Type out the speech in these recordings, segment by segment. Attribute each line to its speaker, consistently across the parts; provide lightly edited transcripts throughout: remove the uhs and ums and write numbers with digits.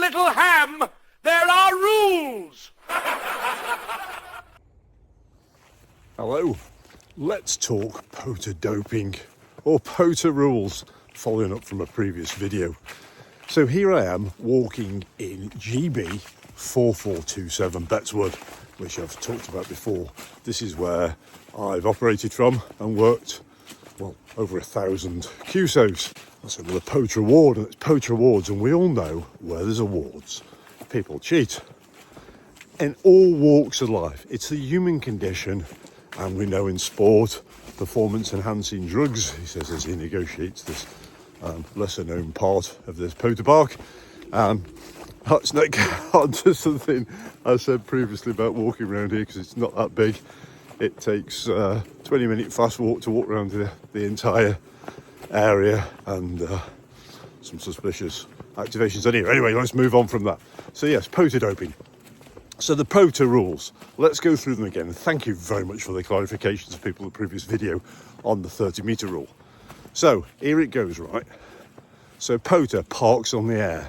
Speaker 1: little ham, there are rules!
Speaker 2: Hello, let's talk POTA doping, or POTA rules, following up from a previous video. So here I am walking in GB 4427 Bettswood, which I've talked about before. This is where I've operated from and worked, well, over 1,000 QSOs. That's another POTA award, and it's POTA awards, and we all know where there's awards, people cheat. In all walks of life, it's the human condition, and we know in sport, performance-enhancing drugs, he says as he negotiates this lesser-known part of this POTA park. Let's not get on to something I said previously about walking around here, because it's not that big. It takes a 20-minute fast walk to walk around the entire area, and some suspicious activations anyway. Anyway, let's move on from that. So yes, POTA doping. So the POTA rules, let's go through them again. And thank you very much for the clarifications of people in the previous video on the 30-metre rule. So here it goes, right? So POTA, parks on the air.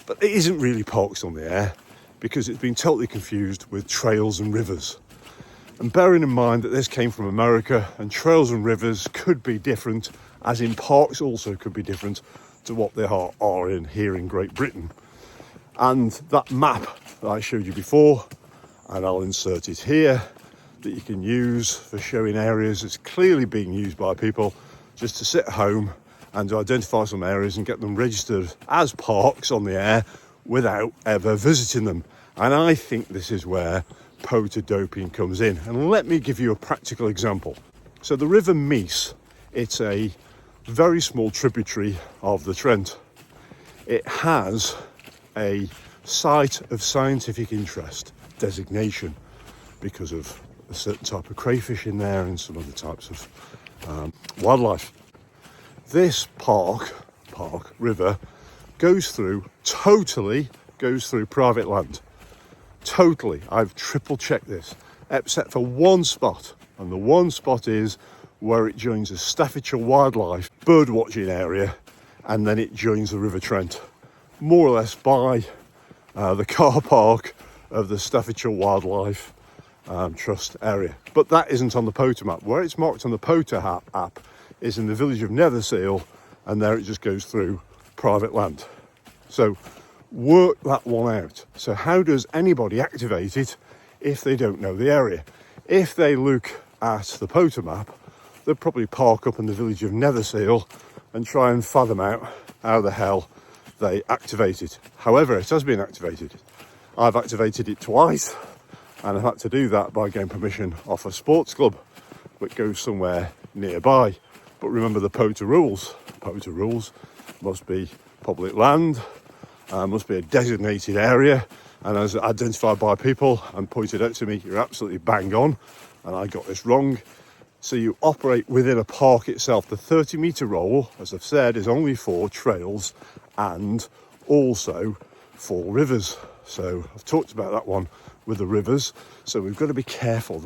Speaker 2: But it isn't really parks on the air, because it's been totally confused with trails and rivers. And bearing in mind that this came from America, and trails and rivers could be different, as in parks also could be different to what they are in here in Great Britain. And that map that I showed you before, and I'll insert it here, that you can use for showing areas, it's clearly being used by people just to sit at home and to identify some areas and get them registered as parks on the air without ever visiting them. And I think this is where POTA doping comes in. And let me give you a practical example. So the River Meese, it's a very small tributary of the Trent. It has a site of scientific interest designation because of a certain type of crayfish in there and some other types of wildlife. This river totally goes through private land. Totally. I've triple checked this, except for one spot, and the one spot is where it joins a Staffordshire wildlife bird watching area, and then it joins the River Trent, more or less by the car park of the Staffordshire Wildlife Trust area. But that isn't on the POTA map. Where it's marked on the POTA app is in the village of Netherseal, and there it just goes through private land. So work that one out. So how does anybody activate it if they don't know the area? If they look at the POTA map, they'll probably park up in the village of Netherseal and try and fathom out how the hell they activate it. However, it has been activated. I've activated it twice, and I've had to do that by getting permission off a sports club that goes somewhere nearby. But remember the POTA rules. POTA rules must be public land, must be a designated area, and as identified by people and pointed out to me, you're absolutely bang on, and I got this wrong. So you operate within a park itself. The 30-metre rule, as I've said, is only for trails and also for rivers. So I've talked about that one with the rivers. So we've got to be careful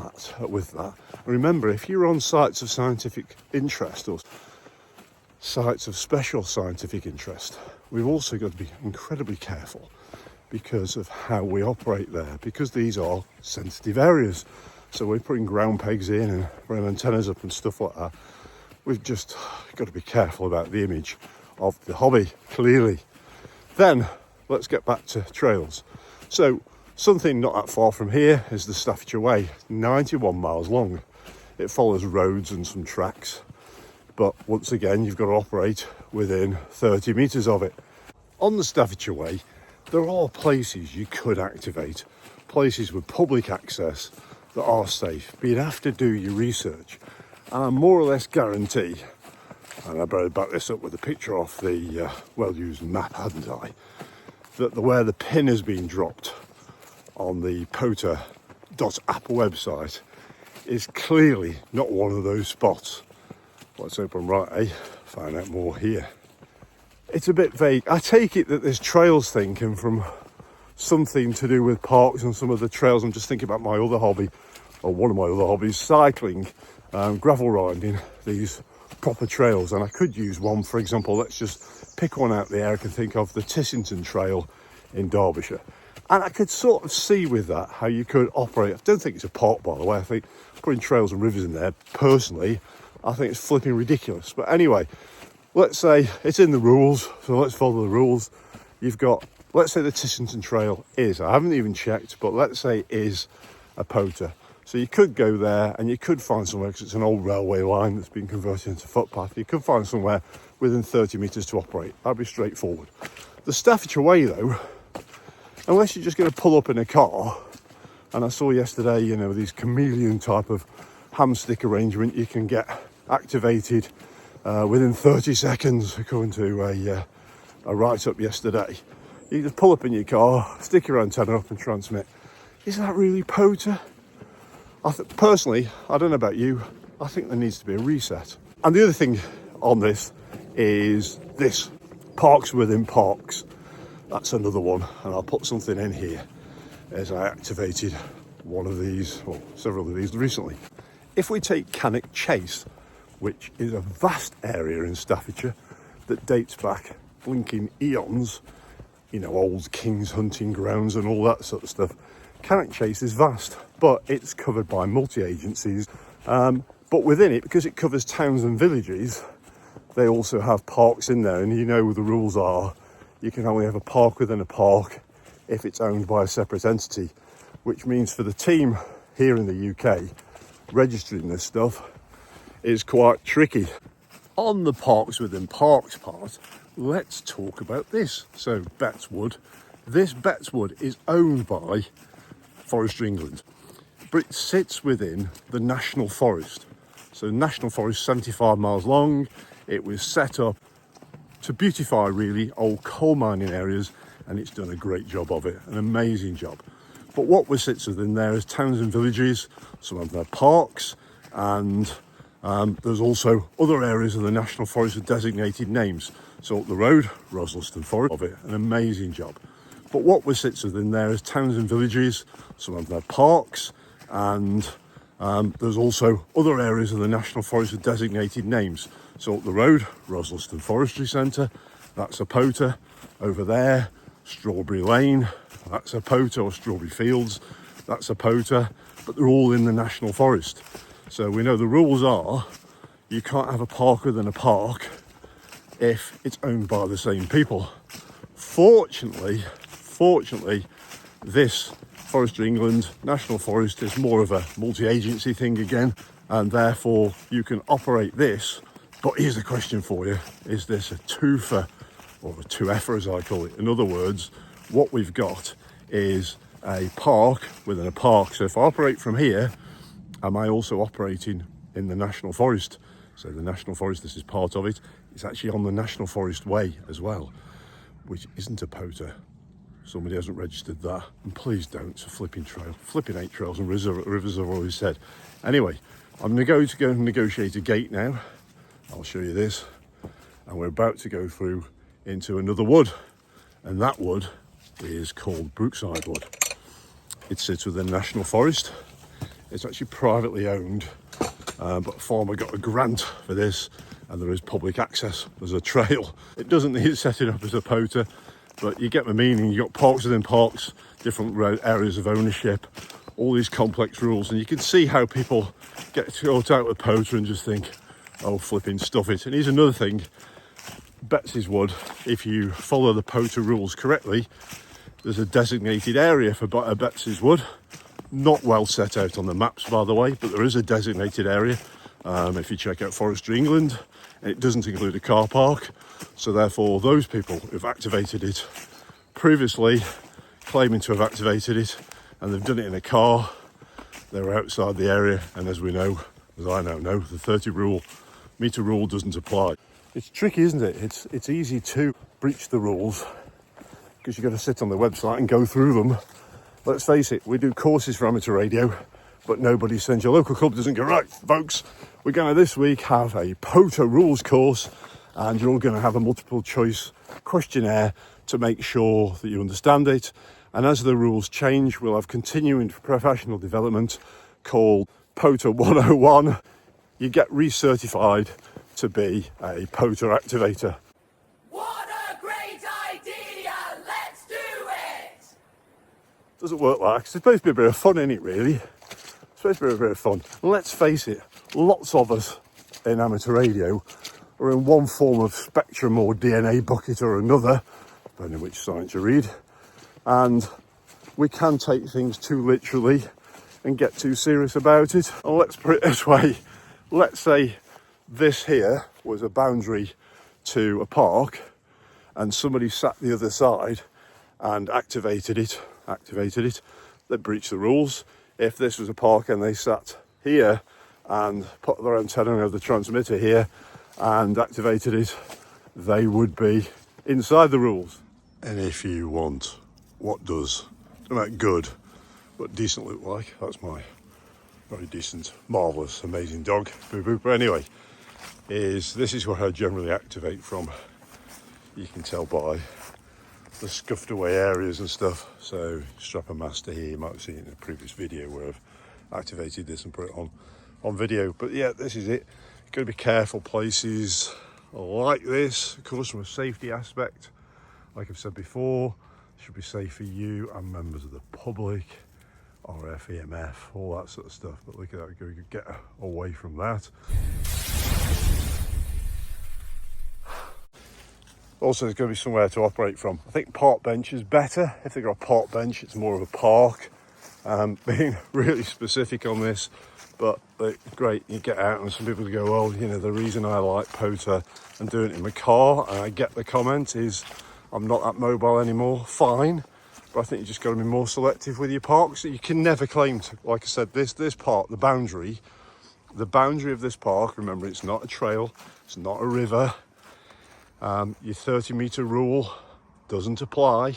Speaker 2: with that. And remember, if you're on sites of scientific interest or sites of special scientific interest, we've also got to be incredibly careful because of how we operate there, because these are sensitive areas. So we're putting ground pegs in and running antennas up and stuff like that. We've just got to be careful about the image of the hobby, clearly. Then let's get back to trails. So something not that far from here is the Staffordshire Way, 91 miles long. It follows roads and some tracks, but once again you've got to operate within 30 metres of it. On the Staffordshire Way, there are places you could activate, places with public access that are safe, but you'd have to do your research. And I more or less guarantee, and I better back this up with a picture off the well-used map, hadn't I, that where the pin has been dropped on the POTA.app website is clearly not one of those spots. Let's open right, find out more here. It's a bit vague. I take it that this trails thing came from something to do with parks and some of the trails. I'm just thinking about my other hobby, or one of my other hobbies, cycling, gravel riding, these proper trails. And I could use one, for example, let's just pick one out there. I can think of the Tissington Trail in Derbyshire. And I could sort of see with that how you could operate. I don't think it's a park, by the way. I think putting trails and rivers in there, personally, I think it's flipping ridiculous. But anyway, let's say it's in the rules, so let's follow the rules. You've got, let's say the Tissington Trail is, I haven't even checked, but let's say it is a POTA. So you could go there and you could find somewhere, because it's an old railway line that's been converted into footpath. You could find somewhere within 30 metres to operate. That'd be straightforward. The Staffordshire Way, though, unless you're just going to pull up in a car, and I saw yesterday, you know, these chameleon type of hamstick arrangement you can get activated within 30 seconds, according to a write-up yesterday. You just pull up in your car, stick your antenna up and transmit. Is that really POTA? Personally, I don't know about you, I think there needs to be a reset. And the other thing on this is this, parks within parks. That's another one, and I'll put something in here as I activated one of these, or several of these recently. If we take Cannock Chase, which is a vast area in Staffordshire that dates back blinking eons, you know, old king's hunting grounds and all that sort of stuff. Cannock Chase is vast, but it's covered by multi-agencies. But within it, because it covers towns and villages, they also have parks in there. And you know the rules are, you can only have a park within a park if it's owned by a separate entity, which means for the team here in the UK, registering this stuff is quite tricky. On the parks within parks part, let's talk about this. So Bettswood, this Bettswood is owned by Forestry England, but it sits within the National Forest. So National Forest, 75 miles long. It was set up to beautify really old coal mining areas, and it's done a great job of it, an amazing job. But what sits within there is towns and villages, some of them are parks, and there's also other areas of the National Forest with designated names. So up the road, Rosleston Forest, of it, an amazing job. But what sits within there is towns and villages, some of them are parks, and there's also other areas of the National Forest with designated names. So up the road, Rosleston Forestry Centre, that's a POTA. Over there, Strawberry Lane, that's a POTA, or Strawberry Fields, that's a POTA, but they're all in the National Forest. So we know the rules are, you can't have a park within a park if it's owned by the same people. Fortunately, this Forestry England National Forest is more of a multi-agency thing again, and therefore you can operate this. But here's the question for you, is this a twofer, or a two-effer as I call it? In other words, what we've got is a park within a park. So if I operate from here, am I also operating in the National Forest? So the National Forest, this is part of it. It's actually on the National Forest Way as well, which isn't a POTA. Somebody hasn't registered that, and please don't. It's a flipping trail, flipping 8 trails and rivers, I've always said. Anyway, I'm going to go and negotiate a gate now. I'll show you this, and we're about to go through into another wood, and that wood is called Brookside Wood. It sits within the National Forest. It's actually privately owned, but a farmer got a grant for this, and there is public access. There's a trail. It doesn't need setting up as a POTA, but you get my meaning. You've got parks within parks, different areas of ownership, all these complex rules, and you can see how people get caught out with POTA and just think, oh, flipping stuff it. And here's another thing, Betsy's Wood, if you follow the POTA rules correctly, there's a designated area for Betsy's Wood. Not well set out on the maps, by the way, but there is a designated area. If you check out Forestry England, and it doesn't include a car park. So therefore, those people who've activated it previously, claiming to have activated it, and they've done it in a car, they're outside the area. And as we know, as I now know, the 30 metre rule doesn't apply. It's tricky, isn't it? It's easy to breach the rules because you've got to sit on the website and go through them. Let's face it, we do courses for amateur radio, but nobody sends your local club doesn't go, right, folks, we're going to this week have a POTA rules course, and you're all going to have a multiple choice questionnaire to make sure that you understand it. And as the rules change, we'll have continuing professional development called POTA 101. You get recertified to be a POTA activator.
Speaker 1: What a great idea! Let's do it!
Speaker 2: Doesn't work like that. It's supposed to be a bit of fun, isn't it, really? It's supposed to be a bit of fun. And let's face it, lots of us in amateur radio are in one form of spectrum or DNA bucket or another, depending which science you read, and we can take things too literally and get too serious about it. And let's put it this way, let's say this here was a boundary to a park and somebody sat the other side and activated it, they breached the rules. If this was a park and they sat here and put their antenna over the transmitter here and activated it, they would be inside the rules. And if you want what does, not good, but decent look like, that's my very decent, marvellous, amazing dog, Boo Boo. But anyway, this is where I generally activate from. You can tell by the scuffed away areas and stuff. So strap a master here, you might have seen it in a previous video where I've activated this and put it on video. But yeah, this is it. You've got to be careful places like this, of course, from a safety aspect. Like I've said before, it should be safe for you and members of the public, RF, EMF, all that sort of stuff. But look at that, we could get away from that. Also, there's going to be somewhere to operate from. I think park bench is better. If they've got a park bench, it's more of a park. Being really specific on this, but great, you get out and some people go, well, you know, the reason I like POTA and doing it in my car, and I get the comment, is I'm not that mobile anymore. Fine, but I think you just got to be more selective with your parks. You can never claim to, like I said, this park, the boundary of this park, remember, it's not a trail, it's not a river. Your 30-metre rule doesn't apply.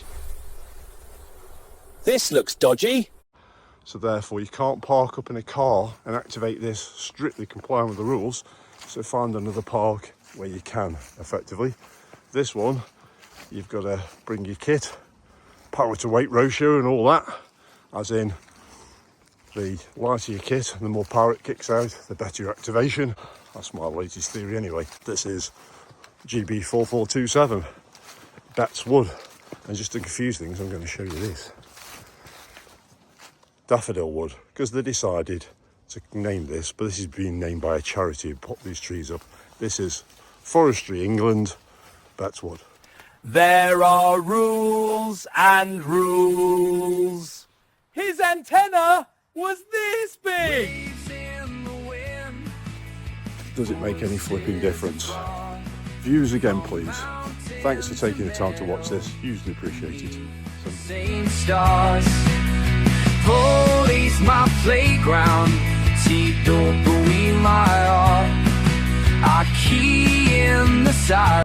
Speaker 1: This looks dodgy.
Speaker 2: So therefore you can't park up in a car and activate this strictly complying with the rules. So find another park where you can effectively. This one, you've got to bring your kit, power to weight ratio and all that, as in the lighter your kit, the more power it kicks out, the better your activation. That's my latest theory anyway. This is GB4427, Betts wood. And just to confuse things, I'm going to show you this. Daffodil wood, because they decided to name this, but this is being named by a charity who put these trees up. This is Forestry England, Betts wood.
Speaker 1: There are rules and rules. His antenna was this big.
Speaker 2: Does it make any flipping difference? Views again, please. Thanks for taking the time to watch this. Hugely appreciated.
Speaker 3: Same stars. Police my playground. Tito, my heart. I key in the side.